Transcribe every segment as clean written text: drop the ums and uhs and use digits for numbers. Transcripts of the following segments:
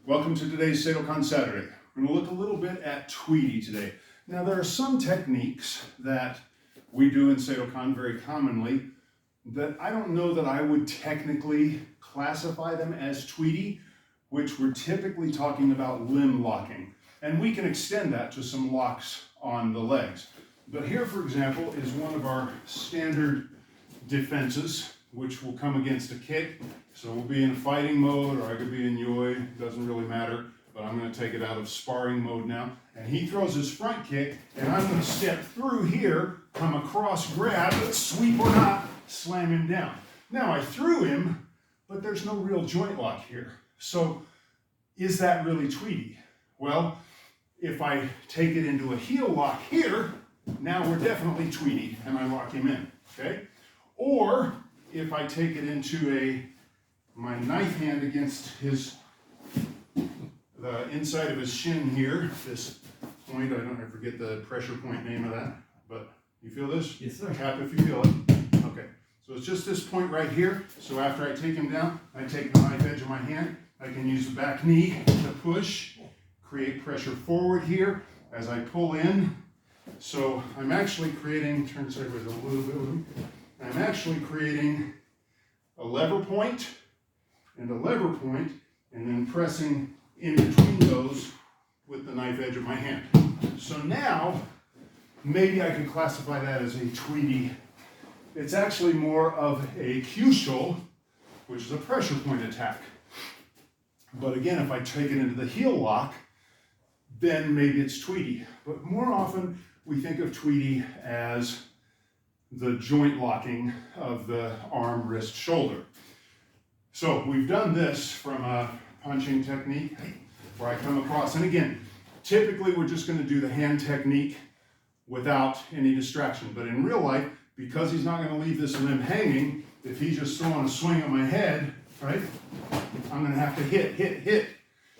Welcome to today's Seidokan Saturday. We're going to look a little bit at Tuidi today. Now there are some techniques that we do in Seidokan very commonly that I don't know that I would technically classify them as Tuidi, which we're typically talking about limb locking. And we can extend that to some locks on the legs. But here, for example, is one of our standard defenses, which will come against a kick. So we'll be in fighting mode, or I could be in yoi, doesn't really matter, but I'm going to take it out of sparring mode now. And he throws his front kick, and I'm going to step through here, come across, grab, sweep or not, slam him down. Now I threw him, but there's no real joint lock here. So is that really Tuidi? Well, if I take it into a heel lock here, now we're definitely Tuidi, and I lock him in, okay? Or if I take it into my knife hand against the inside of his shin here, this point, I forget the pressure point name of that, but you feel this? Yes, sir. Tap if you feel it. Okay, so it's just this point right here. So after I take him down, I take the knife edge of my hand. I can use the back knee to push, create pressure forward here as I pull in. So I'm actually creating, turn sideways a little bit, I'm actually creating a lever point and a lever point, and then pressing in between those with the knife edge of my hand. So now, maybe I could classify that as a Tuidi. It's actually more of a kyusho, which is a pressure point attack. But again, if I take it into the heel lock, then maybe it's Tuidi. But more often, we think of Tuidi as the joint locking of the arm, wrist, shoulder. So we've done this from a punching technique where I come across, and again, typically we're just going to do the hand technique without any distraction. But in real life, because he's not going to leave this limb hanging, if he's just throwing a swing at my head, right, I'm going to have to hit.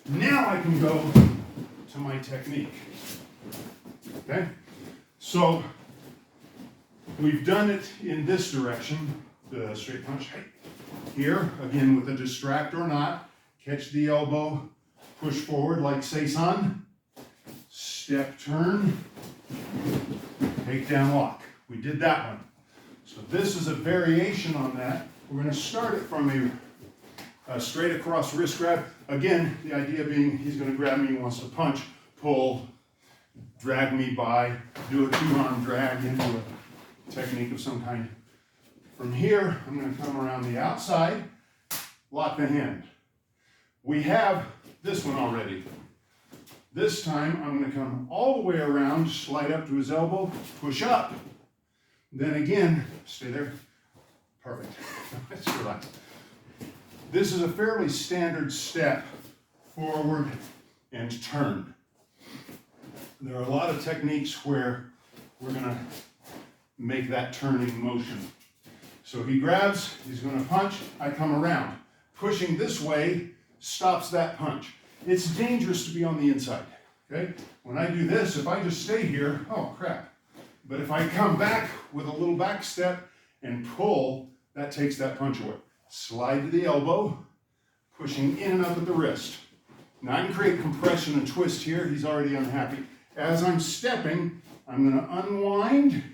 Now I can go to my technique. Okay? So we've done it in this direction, the straight punch. Here, again with a distract or not, catch the elbow, push forward like Seisan, step turn, take down lock. We did that one. So this is a variation on that. We're going to start it from a straight across wrist grab. Again, the idea being he's going to grab me, he wants to punch, pull, drag me by, do a two-arm drag into a technique of some kind. From here, I'm going to come around the outside, lock the hand. We have this one already. This time, I'm going to come all the way around, slide up to his elbow, push up. Then again, stay there. Perfect. Let's relax. This is a fairly standard step, forward and turn. There are a lot of techniques where we're going to make that turning motion. So he grabs, he's going to punch, I come around. Pushing this way stops that punch. It's dangerous to be on the inside, okay? When I do this, if I just stay here, oh crap. But if I come back with a little back step and pull, that takes that punch away. Slide to the elbow, pushing in and up at the wrist. Now I can create compression and twist here, he's already unhappy. As I'm stepping, I'm going to unwind,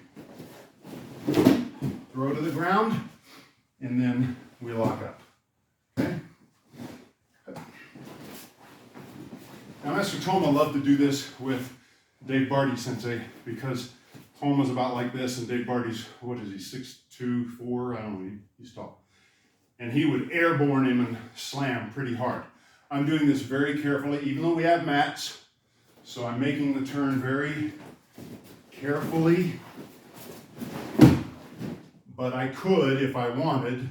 throw to the ground, and then we lock up. Okay? Now, Master Toma loved to do this with Dave Barty Sensei because Toma's about like this, and Dave Barty's, what is he, 6'2", 4"? I don't know, he's tall. And he would airborne him and slam pretty hard. I'm doing this very carefully, even though we have mats. So I'm making the turn very carefully. But I could, if I wanted,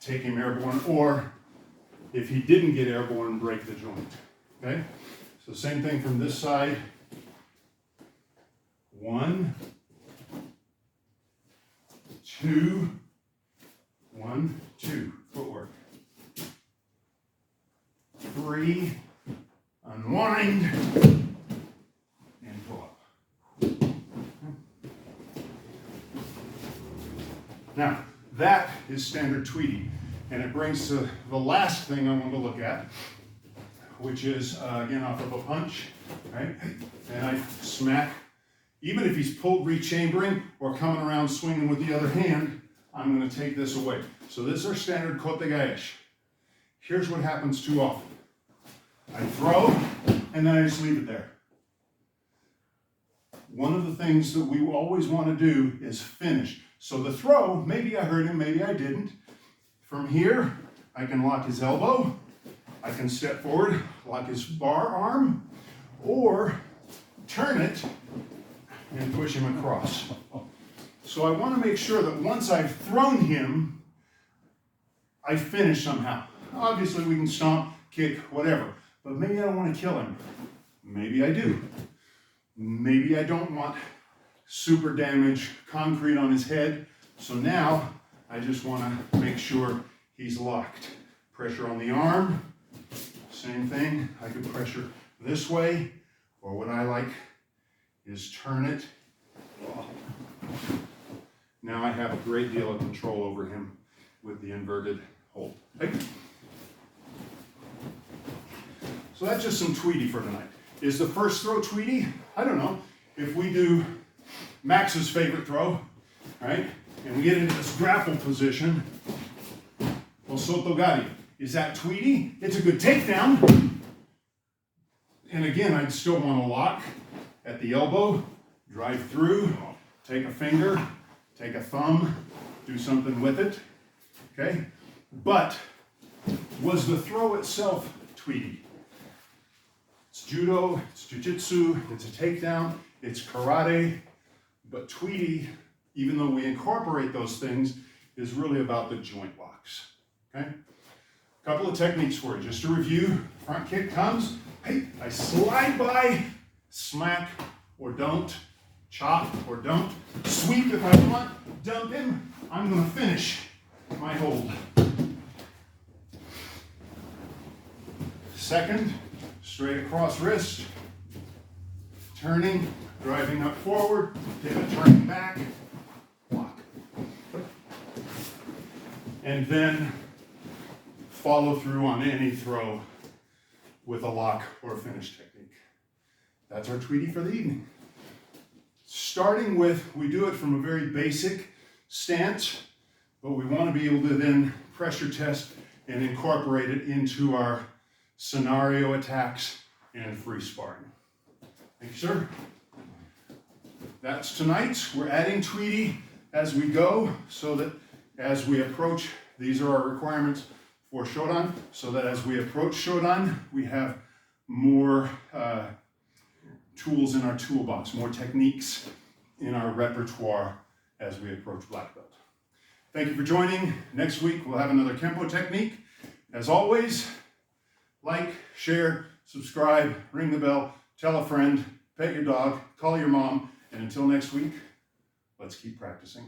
take him airborne, or if he didn't get airborne, break the joint. Okay? So same thing from this side. 1, 2, 1, 2. Footwork. 3, unwind, and pull up. Now, that is standard Tuidi, and it brings to the last thing I want to look at, which is again off of a punch, right? And I smack. Even if he's pulled rechambering or coming around swinging with the other hand, I'm going to take this away. So this is our standard kote gaeshi. Here's what happens too often. I throw, and then I just leave it there. One of the things that we always want to do is finish. So the throw, maybe I hurt him, maybe I didn't. From here, I can lock his elbow. I can step forward, lock his bar arm, or turn it and push him across. So I want to make sure that once I've thrown him, I finish somehow. Obviously we can stomp, kick, whatever, but maybe I don't want to kill him. Maybe I do. Maybe I don't want super damage, concrete on his head. So now I just want to make sure he's locked. Pressure on the arm, same thing. I could pressure this way, or what I like is turn it. Now I have a great deal of control over him with the inverted hold. Okay. So that's just some Tuidi for tonight. Is the first throw Tuidi? I don't know. If we do Max's favorite throw, right? And we get into this grapple position, well, sotogari. Is that Tuidi? It's a good takedown. And again, I'd still want to lock at the elbow, drive through, take a finger, take a thumb, do something with it, okay? But was the throw itself Tuidi? It's judo, it's jiu-jitsu, it's a takedown, it's karate, but Tuidi, even though we incorporate those things, is really about the joint locks, okay? A couple of techniques for you, just to review. Front kick comes, hey, I slide by, smack or don't, chop or don't, sweep if I want, dump him, I'm gonna finish my hold. Second, straight across wrist, turning, driving up forward, pivot, turning back, lock. And then follow through on any throw with a lock or a finish technique. That's our Tuidi for the evening. Starting with, we do it from a very basic stance, but we want to be able to then pressure test and incorporate it into our scenario attacks and free sparring. Thank you, sir. That's tonight's. We're adding Tuidi as we go, so that as we approach, these are our requirements for Shodan, so that as we approach Shodan, we have more tools in our toolbox, more techniques in our repertoire as we approach black belt. Thank you for joining. Next week, we'll have another Kempo technique. As always, like, share, subscribe, ring the bell, tell a friend, pet your dog, call your mom, and until next week, let's keep practicing.